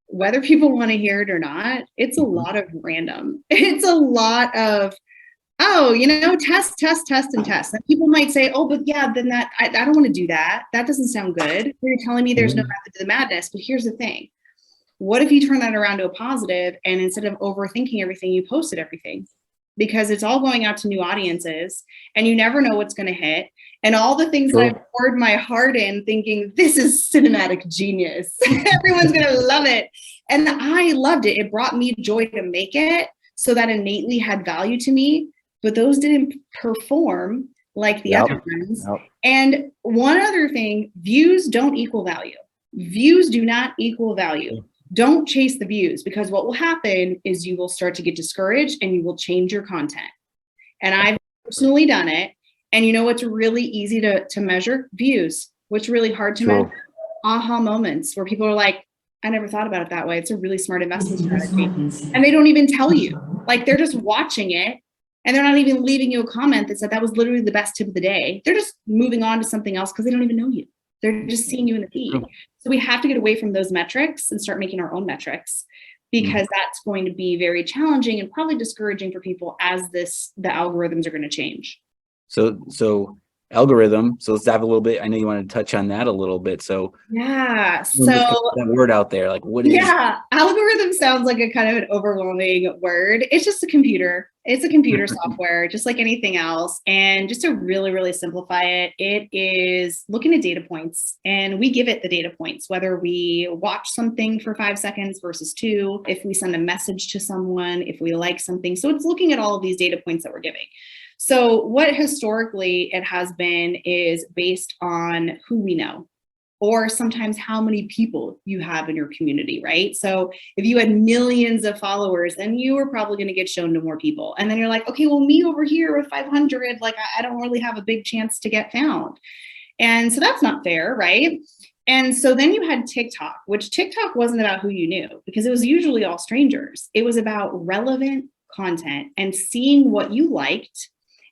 whether people want to hear it or not, it's a lot of random. It's a lot of, test, and test. And people might say, oh, but yeah, then I don't want to do that. That doesn't sound good. You're telling me there's no method to the madness. But here's the thing. What if you turn that around to a positive, and instead of overthinking everything, you posted everything? Because it's all going out to new audiences and you never know what's going to hit. And all the things that I've poured my heart in thinking, this is cinematic genius. Everyone's going to love it. And I loved it. It brought me joy to make it, so that innately had value to me. But those didn't perform like the other ones. And one other thing, views don't equal value. Views do not equal value. Don't chase the views, because what will happen is you will start to get discouraged and you will change your content. And I've personally done it. And you know what's really easy to measure? Views. What's really hard to measure? Aha moments where people are like, I never thought about it that way. It's a really smart investment strategy. And they don't even tell you. Like they're just watching it and they're not even leaving you a comment that said that was literally the best tip of the day. They're just moving on to something else because they don't even know you. They're just seeing you in the feed. So we have to get away from those metrics and start making our own metrics, because that's going to be very challenging and probably discouraging for people as the algorithms are going to change. So algorithm. So let's dive a little bit. I know you wanted to touch on that a little bit. So yeah. So that word out there, like what is? Yeah, algorithm sounds like a kind of an overwhelming word. It's just a computer. It's a computer software, just like anything else. And just to really, really simplify it, it is looking at data points, and we give it the data points, whether we watch something for 5 seconds versus 2, if we send a message to someone, if we like something. So it's looking at all of these data points that we're giving. So what historically it has been is based on who we know, or sometimes how many people you have in your community, right? So if you had millions of followers, then you were probably going to get shown to more people. And then you're like, okay, well, me over here with 500, like I don't really have a big chance to get found. And so that's not fair, right? And so then you had TikTok, which TikTok wasn't about who you knew, because it was usually all strangers. It was about relevant content and seeing what you liked.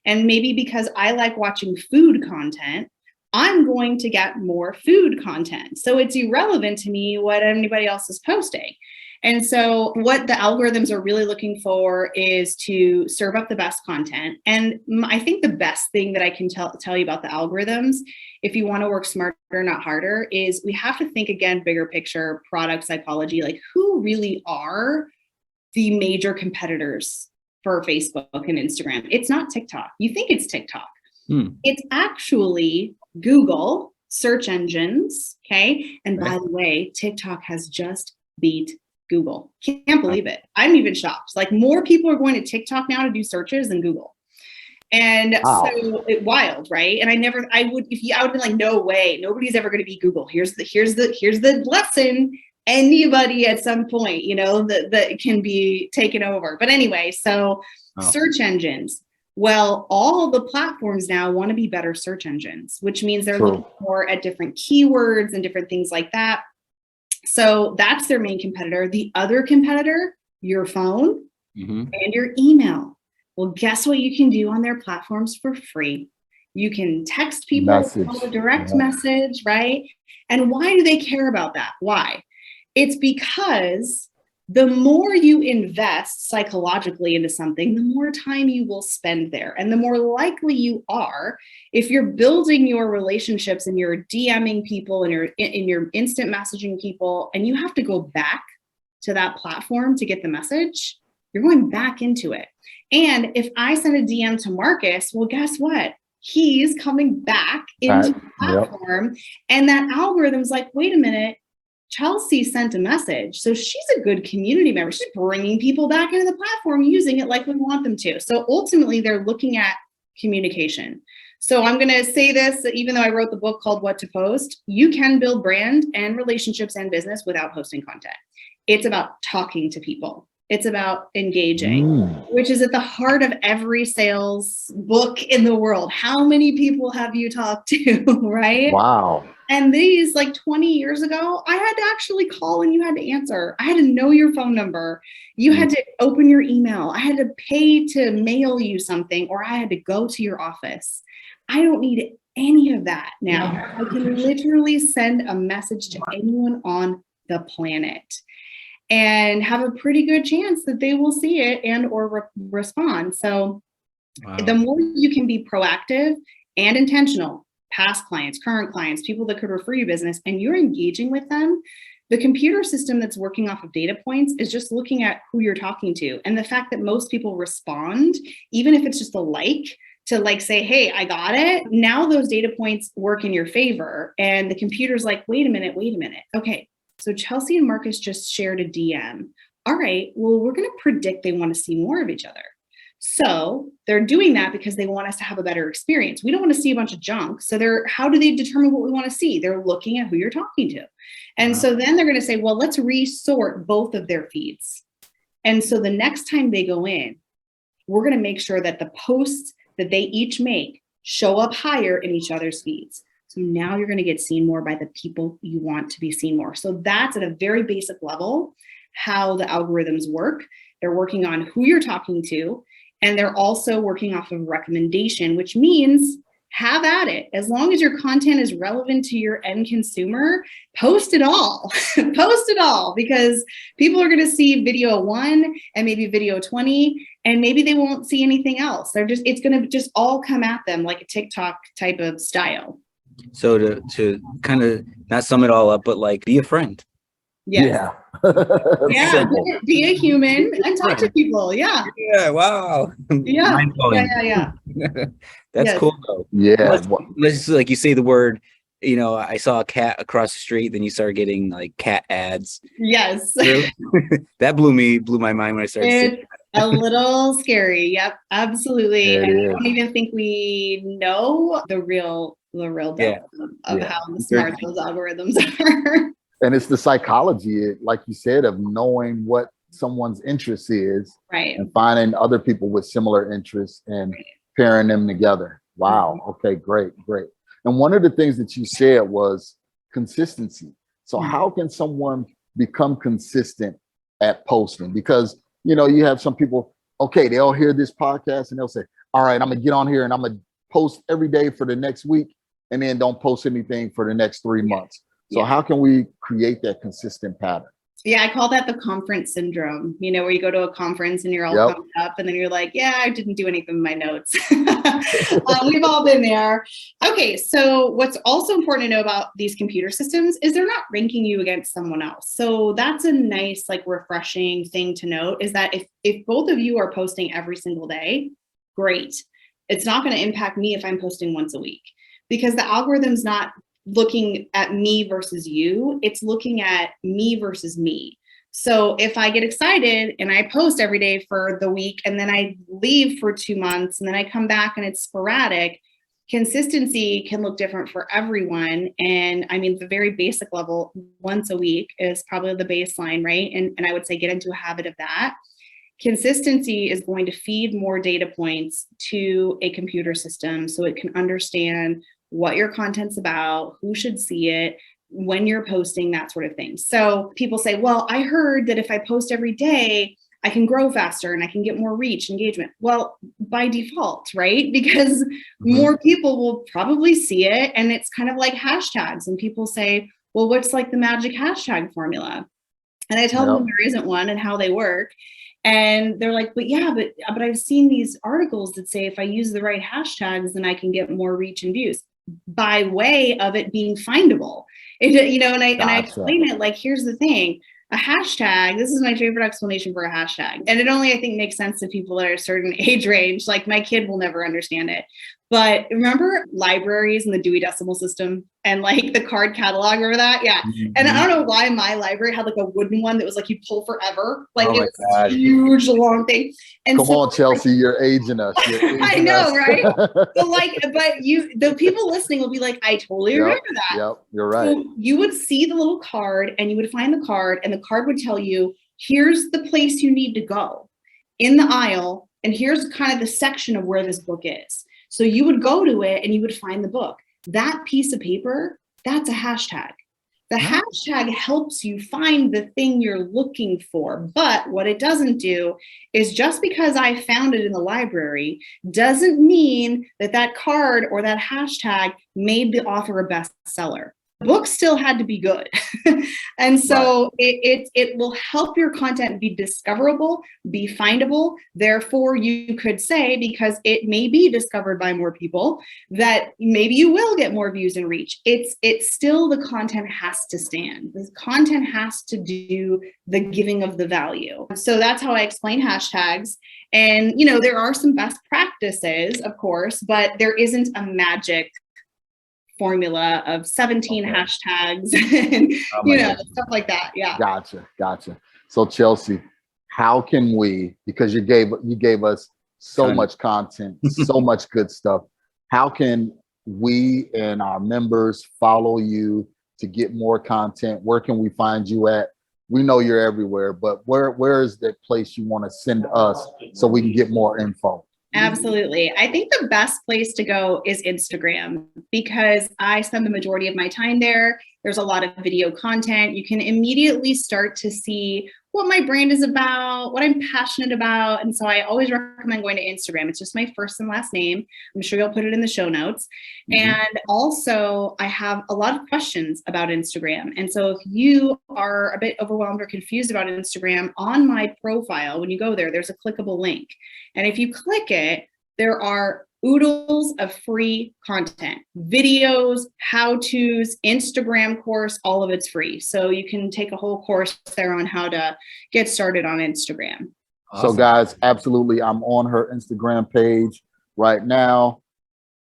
And maybe because I like watching food content, I'm going to get more food content. So it's irrelevant to me what anybody else is posting. And so what the algorithms are really looking for is to serve up the best content. And I think the best thing that I can tell you about the algorithms, if you want to work smarter, not harder, is we have to think again, bigger picture, product psychology, like who really are the major competitors for Facebook and Instagram. It's not TikTok. You think it's TikTok. It's actually Google search engines. Okay. And by the way, TikTok has just beat Google. Can't believe it. I'm even shocked. Like more people are going to TikTok now to do searches than Google. And so wild, right? And I would have been like, no way, nobody's ever going to beat Google. Here's the lesson. Anybody at some point, that can be taken over. But anyway, so search engines. Well, all the platforms now want to be better search engines, which means they're looking more at different keywords and different things like that. So that's their main competitor. The other competitor, your phone and your email. Well, guess what you can do on their platforms for free? You can text people, a direct message, right? And why do they care about that? Why? It's because the more you invest psychologically into something, the more time you will spend there. And the more likely you are, if you're building your relationships and you're DMing people and you're instant messaging people, and you have to go back to that platform to get the message, you're going back into it. And if I send a DM to Marcus, well, guess what? He's coming back into the platform. And that algorithm's like, wait a minute, Chelsea sent a message. So she's a good community member. She's bringing people back into the platform, using it like we want them to. So ultimately, they're looking at communication. So I'm going to say this, even though I wrote the book called What to Post, you can build brand and relationships and business without posting content. It's about talking to people. It's about engaging, which is at the heart of every sales book in the world. How many people have you talked to, right? Wow. And these, like 20 years ago, I had to actually call and you had to answer. I had to know your phone number. You had to open your email. I had to pay to mail you something, or I had to go to your office. I don't need any of that now. I can literally send a message to anyone on the planet and have a pretty good chance that they will see it and or respond. So the more you can be proactive and intentional, past clients, current clients, people that could refer you business, and you're engaging with them, the computer system that's working off of data points is just looking at who you're talking to. And the fact that most people respond, even if it's just a like, to like say, hey, I got it. Now those data points work in your favor. And the computer's like, wait a minute. Okay, so Chelsea and Marcus just shared a DM. All right, well, we're going to predict they want to see more of each other. So they're doing that because they want us to have a better experience. We don't want to see a bunch of junk. So how do they determine what we want to see? They're looking at who you're talking to. And so then they're going to say, well, let's resort both of their feeds. And so the next time they go in, we're going to make sure that the posts that they each make show up higher in each other's feeds. So now you're going to get seen more by the people you want to be seen more. So that's at a very basic level how the algorithms work. They're working on who you're talking to, and they're also working off of recommendation, which means have at it. As long as your content is relevant to your end consumer, post it all. Post it all, because people are going to see video 1 and maybe video 20, and maybe they won't see anything else. It's going to just all come at them like a TikTok type of style. So to kind of not sum it all up, but like be a friend. Yes. Yeah. Be a human and talk to people. Yeah. Yeah. Wow. Yeah. Yeah. That's cool though. Yeah. Let's like you say the word, I saw a cat across the street, then you started getting like cat ads. Yes. That blew my mind when I started seeing that. A little scary. Yep. Absolutely. And I don't even think we know the real depth of how smart those algorithms are. And it's the psychology, like you said, of knowing what someone's interest is, right, and finding other people with similar interests and pairing them together. Wow. Okay, great. And one of the things that you said was consistency. So how can someone become consistent at posting? Because, you have some people, okay, they'll hear this podcast and they'll say, all right, I'm gonna get on here and I'm gonna post every day for the next week, and then don't post anything for the next 3 months. So how can we create that consistent pattern? Yeah, I call that the conference syndrome, where you go to a conference and you're all pumped up and then you're like, yeah, I didn't do anything with my notes. We've all been there. Okay, so what's also important to know about these computer systems is they're not ranking you against someone else. So that's a nice, refreshing thing to note, is that if both of you are posting every single day, great. It's not going to impact me if I'm posting once a week, because the algorithm's not looking at me versus you, it's looking at me versus me. So if I get excited and I post every day for the week and then I leave for 2 months and then I come back and it's sporadic, consistency can look different for everyone. And I mean, the very basic level, once a week is probably the baseline, right? And I would say get into a habit of that. Consistency is going to feed more data points to a computer system so it can understand what your content's about, who should see it, when you're posting, that sort of thing. So people say, well, I heard that if I post every day, I can grow faster and I can get more reach, engagement. Well, by default, right? Because more people will probably see it. And it's kind of like hashtags. And people say, well, what's like the magic hashtag formula? And I tell them there isn't one and how they work. And they're like, but I've seen these articles that say if I use the right hashtags, then I can get more reach and views, by way of it being findable. And I explain it like, here's the thing. A hashtag, this is my favorite explanation for a hashtag. And it only, I think, makes sense to people that are a certain age range. Like my kid will never understand it. But remember libraries and the Dewey Decimal System and like the card catalog, remember that? Yeah. Mhm. And I don't know why my library had like a wooden one that was like you pull forever. Like Oh it my was God. a huge long thing. And Come so, on, Chelsea, you're aging us. You're aging I know, us. right? But the people listening will be like, I totally Yep, remember that. Yep, you're right. So you would see the little card and you would find the card and the card would tell you, here's the place you need to go in the aisle. And here's kind of the section of where this book is. So you would go to it and you would find the book. That piece of paper, that's a hashtag. The hashtag helps you find the thing you're looking for. But what it doesn't do is just because I found it in the library doesn't mean that that card or that hashtag made the author a bestseller. The book still had to be good. And so it will help your content be discoverable, be findable. Therefore, you could say, because it may be discovered by more people, that maybe you will get more views and reach. It's still the content has to stand. The content has to do the giving of the value. So that's how I explain hashtags. And, you know, there are some best practices, of course, but there isn't a magic formula of 17 hashtags and stuff like that. Yeah. Gotcha. So Chelsea, how can we, because you gave us so much content, so much good stuff. How can we and our members follow you to get more content? Where can we find you at? We know you're everywhere, but where is the place you want to send us so we can get more info? Absolutely. I think the best place to go is Instagram because I spend the majority of my time there. There's a lot of video content. You can immediately start to see what my brand is about, what I'm passionate about. And so I always recommend going to Instagram. It's just my first and last name. I'm sure you'll put it in the show notes. And also I have a lot of questions about Instagram. And so if you are a bit overwhelmed or confused about Instagram, on my profile, when you go there, there's a clickable link. And if you click it, there are oodles of free content, videos, how-tos, Instagram course, all of it's free. So you can take a whole course there on how to get started on Instagram. Awesome. So guys, absolutely. I'm on her Instagram page right now.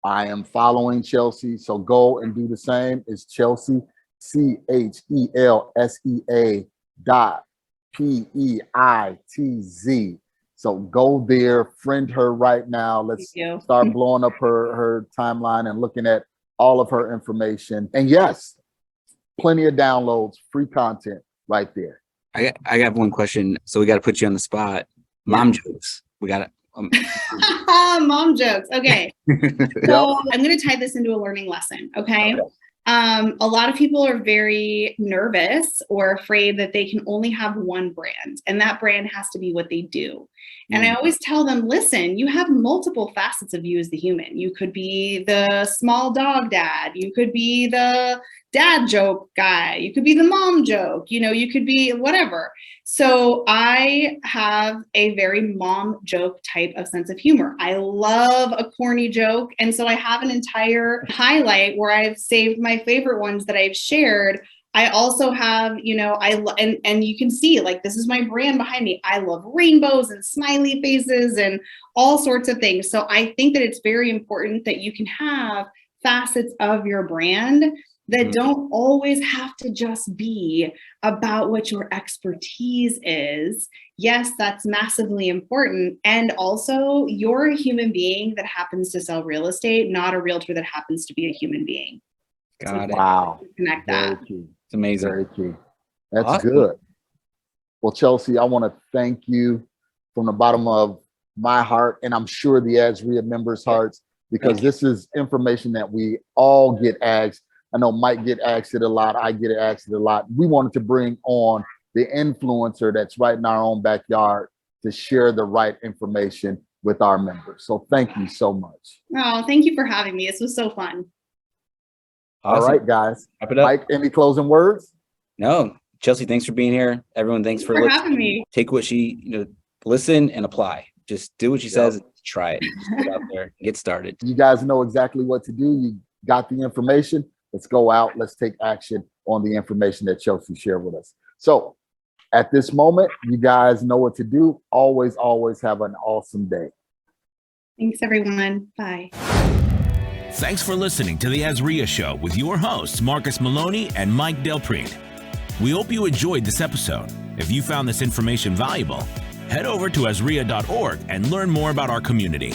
I am following Chelsea. So go and do the same. It's Chelsea, CHELSEA.PEITZ. So go there, friend her right now. Let's start blowing up her timeline and looking at all of her information. And yes, plenty of downloads, free content right there. I got one question. So we got to put you on the spot. Mom jokes. We got to. Mom jokes. Okay. So I'm going to tie this into a learning lesson. Okay. A lot of people are very nervous or afraid that they can only have one brand and that brand has to be what they do. And I always tell them, listen, you have multiple facets of you as the human. You could be the small dog dad. You could be the dad joke guy. You could be the mom joke. You know, you could be whatever. So I have a very mom joke type of sense of humor. I love a corny joke. And so I have an entire highlight where I've saved my favorite ones that I've shared. I also have, you know, and you can see like, this is my brand behind me. I love rainbows and smiley faces and all sorts of things. So I think that it's very important that you can have facets of your brand that don't always have to just be about what your expertise is. Yes, that's massively important. And also you're a human being that happens to sell real estate, not a realtor that happens to be a human being. Got it. Wow. Connect that. Very key. It's amazing. Very key. That's good. Well, Chelsea, I want to thank you from the bottom of my heart, and I'm sure the Azreia members' hearts, because this is information that we all get asked. I know Mike get asked it a lot. I get asked it a lot. We wanted to bring on the influencer that's right in our own backyard to share the right information with our members. So thank you so much. Oh, thank you for having me. This was so fun. Awesome. All right, guys. Wrap it up. Mike, any closing words? No. Chelsea, thanks for being here. Everyone, thanks for having me. Take what she, listen and apply. Just do what she says and try it. Just get out there, get started. You guys know exactly what to do. You got the information. Let's go out. Let's take action on the information that Chelsea shared with us. So At this moment, you guys know what to do. Always, always have an awesome day. Thanks, everyone. Bye. Thanks for listening to the Azreia Show with your hosts, Marcus Maloney and Mike Delpreet. We hope you enjoyed this episode. If you found this information valuable, head over to Azreia.org and learn more about our community.